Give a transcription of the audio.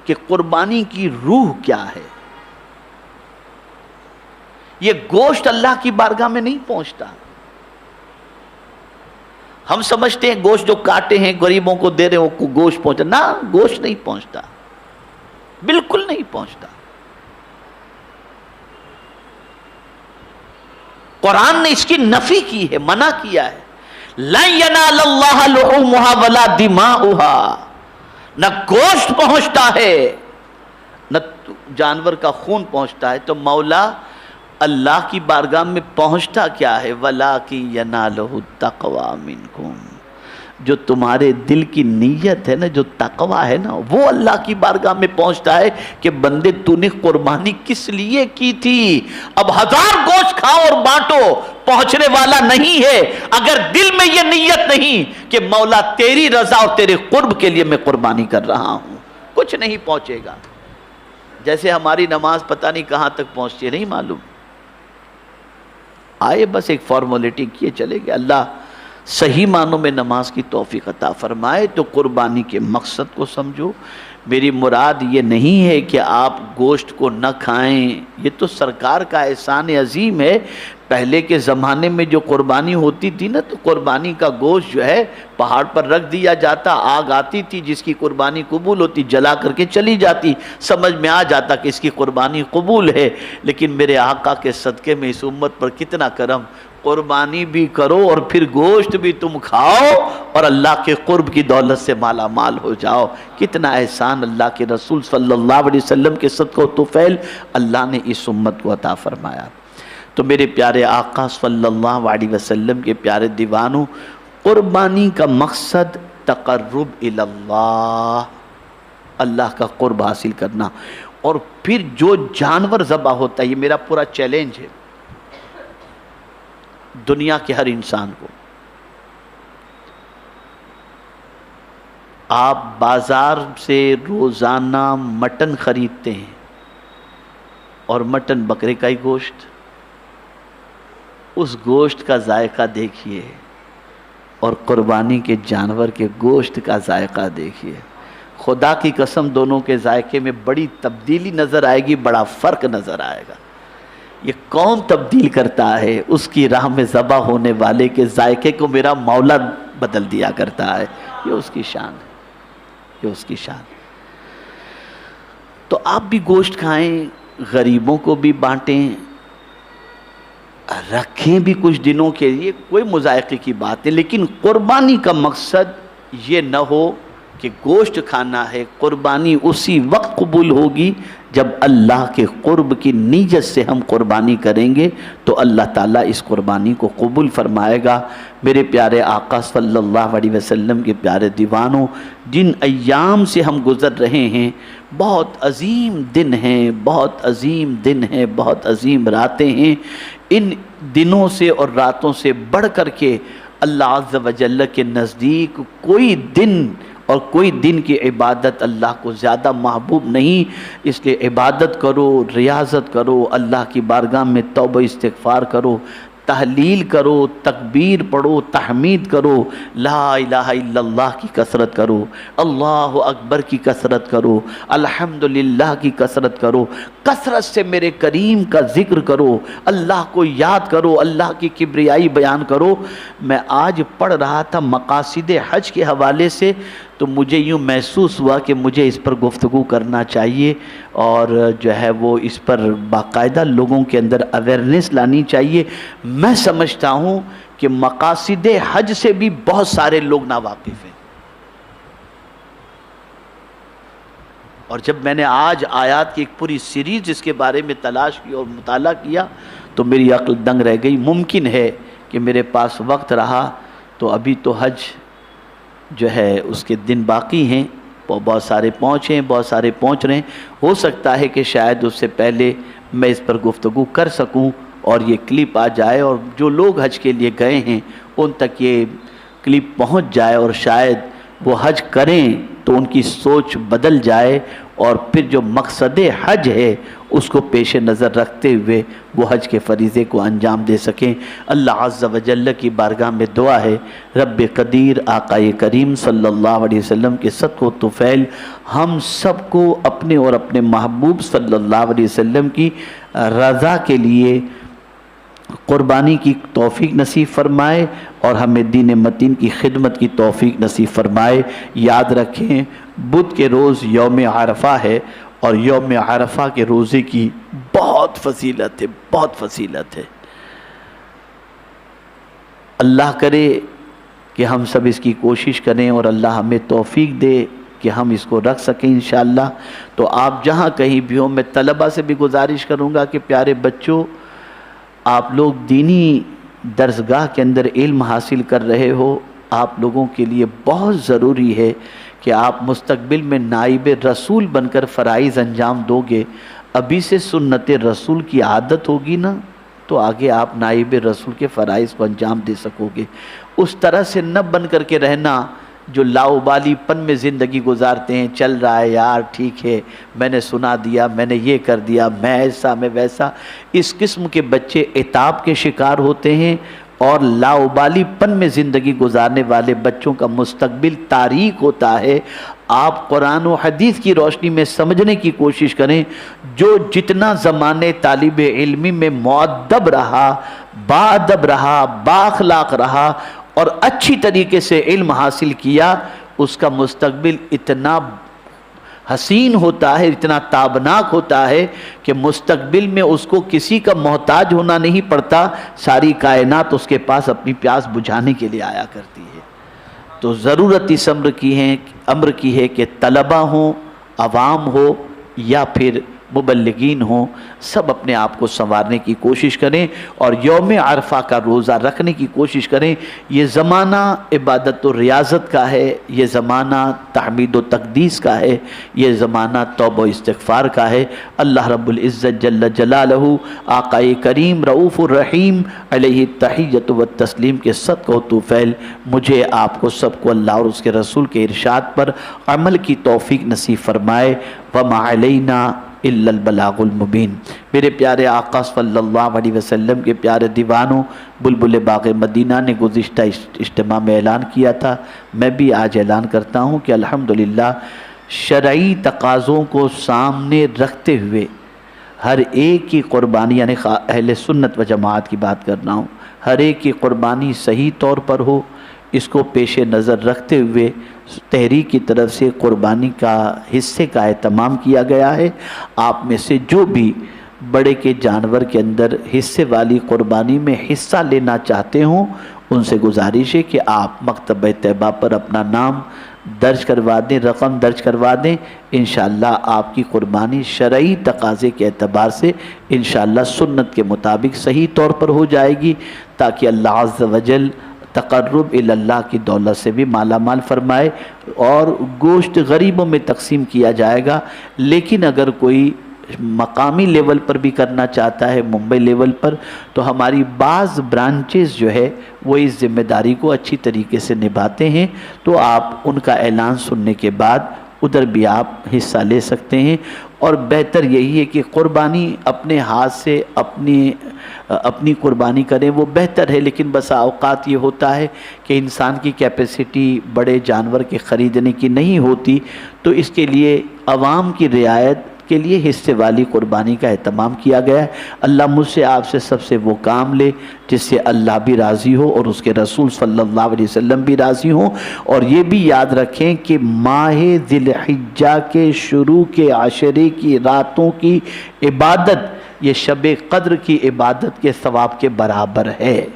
کہ قربانی کی روح کیا ہے۔ یہ گوشت اللہ کی بارگاہ میں نہیں پہنچتا۔ ہم سمجھتے ہیں گوشت جو کاٹے ہیں غریبوں کو دے رہے ہیں وہ گوشت پہنچتا، نہ، گوشت نہیں پہنچتا، بالکل نہیں پہنچتا۔ قرآن نے اس کی نفی کی ہے، منع کیا ہے۔ لَن يَنَالَ اللَّهَ لُحُومُهَا وَلَا دِمَاؤُهَا، نہ گوشت پہنچتا ہے نہ جانور کا خون پہنچتا ہے، تو مولا اللہ کی بارگاہ میں پہنچتا کیا ہے؟ وَلَٰكِن يَنَالُهُ التَّقْوَىٰ مِنْكُمْ، جو تمہارے دل کی نیت ہے نا، جو تقوی ہے نا، وہ اللہ کی بارگاہ میں پہنچتا ہے کہ بندے تو نے قربانی کس لیے کی تھی۔ اب 1000 گوشت کھاؤ اور بانٹو، پہنچنے والا نہیں ہے اگر دل میں یہ نیت نہیں کہ مولا تیری رضا اور تیرے قرب کے لیے میں قربانی کر رہا ہوں، کچھ نہیں پہنچے گا۔ جیسے ہماری نماز پتہ نہیں کہاں تک پہنچتی ہے، نہیں معلوم، آئے بس ایک فارمولیٹی کیے چلے گئے۔ اللہ صحیح معنوں میں نماز کی توفیق عطا فرمائے۔ تو قربانی کے مقصد کو سمجھو۔ میری مراد یہ نہیں ہے کہ آپ گوشت کو نہ کھائیں، یہ تو سرکار کا احسان عظیم ہے۔ پہلے کے زمانے میں جو قربانی ہوتی تھی نا، تو قربانی کا گوشت جو ہے پہاڑ پر رکھ دیا جاتا، آگ آتی تھی، جس کی قربانی قبول ہوتی جلا کر کے چلی جاتی، سمجھ میں آ جاتا کہ اس کی قربانی قبول ہے۔ لیکن میرے آقا کے صدقے میں اس امت پر کتنا کرم، قربانی بھی کرو اور پھر گوشت بھی تم کھاؤ اور اللہ کے قرب کی دولت سے مالا مال ہو جاؤ۔ کتنا احسان اللہ کے رسول صلی اللہ علیہ وسلم کے صدقہ و طفیل اللہ نے اس امت کو عطا فرمایا۔ تو میرے پیارے آقا صلی اللہ علیہ وسلم کے پیارے دیوانوں، قربانی کا مقصد تقرب الی اللہ، اللہ کا قرب حاصل کرنا۔ اور پھر جو جانور ذبح ہوتا ہے، یہ میرا پورا چیلنج ہے دنیا کے ہر انسان کو۔ آپ بازار سے روزانہ مٹن خریدتے ہیں، اور مٹن بکرے کا ہی گوشت، اس گوشت کا ذائقہ دیکھیے اور قربانی کے جانور کے گوشت کا ذائقہ دیکھیے، خدا کی قسم دونوں کے ذائقے میں بڑی تبدیلی نظر آئے گی، بڑا فرق نظر آئے گا۔ یہ کون تبدیل کرتا ہے؟ اس کی راہ میں ذبح ہونے والے کے ذائقے کو میرا مولا بدل دیا کرتا ہے۔ یہ اس کی شان ہے، یہ اس کی شان ہے۔ تو آپ بھی گوشت کھائیں، غریبوں کو بھی بانٹیں، رکھیں بھی کچھ دنوں کے لیے، کوئی مذائقے کی بات ہے، لیکن قربانی کا مقصد یہ نہ ہو کہ گوشت کھانا ہے۔ قربانی اسی وقت قبول ہوگی جب اللہ کے قرب کی نیت سے ہم قربانی کریں گے، تو اللہ تعالیٰ اس قربانی کو قبول فرمائے گا۔ میرے پیارے آقا صلی اللہ علیہ وسلم کے پیارے دیوانوں، جن ایام سے ہم گزر رہے ہیں، بہت عظیم دن ہیں، بہت عظیم دن ہیں، بہت عظیم راتیں ہیں۔ ان دنوں سے اور راتوں سے بڑھ کر کے اللہ عز و جل کے نزدیک کوئی دن اور کوئی دن کی عبادت اللہ کو زیادہ محبوب نہیں۔ اس لیے عبادت کرو، ریاضت کرو، اللہ کی بارگاہ میں توبہ استغفار کرو، تحلیل کرو، تکبیر پڑھو، تحمید کرو، لا الہ الا اللہ کی کثرت کرو، اللہ اکبر کی کثرت کرو، الحمدللہ کی کثرت کرو، کثرت سے میرے کریم کا ذکر کرو، اللہ کو یاد کرو، اللہ کی کبریائی بیان کرو۔ میں آج پڑھ رہا تھا مقاصد حج کے حوالے سے، تو مجھے یوں محسوس ہوا کہ مجھے اس پر گفتگو کرنا چاہیے، اور جو ہے وہ اس پر باقاعدہ لوگوں کے اندر اویئرنیس لانی چاہیے۔ میں سمجھتا ہوں کہ مقاصد حج سے بھی بہت سارے لوگ ناواقف ہیں، اور جب میں نے آج آیات کی ایک پوری سیریز اس کے بارے میں تلاش کی اور مطالعہ کیا تو میری عقل دنگ رہ گئی۔ ممکن ہے کہ میرے پاس وقت رہا تو ابھی تو حج جو ہے اس کے دن باقی ہیں، بہت سارے پہنچے ہیں، بہت سارے پہنچ رہے ہیں، ہو سکتا ہے کہ شاید اس سے پہلے میں اس پر گفتگو کر سکوں اور یہ کلپ آ جائے، اور جو لوگ حج کے لیے گئے ہیں ان تک یہ کلپ پہنچ جائے، اور شاید وہ حج کریں تو ان کی سوچ بدل جائے اور پھر جو مقصد حج ہے اس کو پیش نظر رکھتے ہوئے وہ حج کے فریضے کو انجام دے سکیں۔ اللہ عز و جل کی بارگاہ میں دعا ہے، رب قدیر آقا کریم صلی اللہ علیہ وسلم کے صدق و طفیل ہم سب کو اپنے اور اپنے محبوب صلی اللہ علیہ وسلم کی رضا کے لیے قربانی کی توفیق نصیب فرمائے اور ہمیں دین متین کی خدمت کی توفیق نصیب فرمائے۔ یاد رکھیں بدھ کے روز یوم عرفہ ہے اور یوم عرفہ کے روزے کی بہت فضیلت ہے، بہت فضیلت ہے۔ اللہ کرے کہ ہم سب اس کی کوشش کریں اور اللہ ہمیں توفیق دے کہ ہم اس کو رکھ سکیں انشاءاللہ۔ تو آپ جہاں کہیں بھی ہوں، میں طلبہ سے بھی گزارش کروں گا کہ پیارے بچوں، آپ لوگ دینی درسگاہ کے اندر علم حاصل کر رہے ہو، آپ لوگوں کے لیے بہت ضروری ہے کہ آپ مستقبل میں نائب رسول بن کر فرائض انجام دو گے۔ ابھی سے سنت رسول کی عادت ہوگی نا تو آگے آپ نائب رسول کے فرائض کو انجام دے سکو گے۔ اس طرح سے نہ بن کر کے رہنا جو لاؤبالی پن میں زندگی گزارتے ہیں، چل رہا ہے یار ٹھیک ہے، میں نے سنا دیا، میں نے یہ کر دیا، میں ایسا میں ویسا۔ اس قسم کے بچے عتاب کے شکار ہوتے ہیں اور لاؤبالی پن میں زندگی گزارنے والے بچوں کا مستقبل تاریک ہوتا ہے۔ آپ قرآن و حدیث کی روشنی میں سمجھنے کی کوشش کریں۔ جو جتنا زمانے طالب علمی میں مؤدب رہا، باادب رہا، بااخلاق رہا اور اچھی طریقے سے علم حاصل کیا، اس کا مستقبل اتنا حسین ہوتا ہے، اتنا تابناک ہوتا ہے کہ مستقبل میں اس کو کسی کا محتاج ہونا نہیں پڑتا، ساری کائنات اس کے پاس اپنی پیاس بجھانے کے لیے آیا کرتی ہے۔ تو ضرورت اس امر کی ہے کہ طلبہ ہوں، عوام ہو یا پھر مبلغین ہوں، سب اپنے آپ کو سنوارنے کی کوشش کریں اور یوم عرفہ کا روزہ رکھنے کی کوشش کریں۔ یہ زمانہ عبادت و ریاضت کا ہے، یہ زمانہ تحمید و تقدیس کا ہے، یہ زمانہ توبہ و استغفار کا ہے۔ اللہ رب العزت جل جلالہ آقا کریم رؤوف الرحیم علیہ التحیۃ والتسلیم کے صدقہ و طفیل مجھے آپ کو سب کو اللہ اور اس کے رسول کے ارشاد پر عمل کی توفیق نصیب فرمائے۔ وما علینا الا البلاغ المبین۔ میرے پیارے آقا صلی اللہ علیہ وسلم کے پیارے دیوانوں، بلبل باغ مدینہ نے گزشتہ اجتماع میں اعلان کیا تھا، میں بھی آج اعلان کرتا ہوں کہ الحمدللہ شرعی تقاضوں کو سامنے رکھتے ہوئے ہر ایک کی قربانی، یعنی اہل سنت و جماعت کی بات کر رہا ہوں، ہر ایک کی قربانی صحیح طور پر ہو، اس کو پیش نظر رکھتے ہوئے تحریک کی طرف سے قربانی کا حصے کا اہتمام کیا گیا ہے۔ آپ میں سے جو بھی بڑے کے جانور کے اندر حصے والی قربانی میں حصہ لینا چاہتے ہوں، ان سے گزارش ہے کہ آپ مکتبہ طیبہ پر اپنا نام درج کروا دیں، رقم درج کروا دیں۔ انشاءاللہ آپ کی قربانی شرعی تقاضے کے اعتبار سے انشاءاللہ سنت کے مطابق صحیح طور پر ہو جائے گی، تاکہ اللہ عز و جل تقرب اللہ کی دولت سے بھی مالا مال فرمائے اور گوشت غریبوں میں تقسیم کیا جائے گا۔ لیکن اگر کوئی مقامی لیول پر بھی کرنا چاہتا ہے، ممبئی لیول پر، تو ہماری بعض برانچز جو ہے وہ اس ذمہ داری کو اچھی طریقے سے نبھاتے ہیں، تو آپ ان کا اعلان سننے کے بعد ادھر بھی آپ حصہ لے سکتے ہیں۔ اور بہتر یہی ہے کہ قربانی اپنے ہاتھ سے اپنی قربانی کریں، وہ بہتر ہے۔ لیکن بسا اوقات یہ ہوتا ہے کہ انسان کی کیپیسٹی بڑے جانور کے خریدنے کی نہیں ہوتی، تو اس کے لیے عوام کی رعایت کے لیے حصے والی قربانی کا اہتمام کیا گیا ہے۔ اللہ مجھ سے آپ سے سب سے وہ کام لے جس سے اللہ بھی راضی ہو اور اس کے رسول صلی اللہ علیہ وسلم بھی راضی ہوں۔ اور یہ بھی یاد رکھیں کہ ماہ ذی الحجہ کے شروع کے عشرے کی راتوں کی عبادت یہ شب قدر کی عبادت کے ثواب کے برابر ہے۔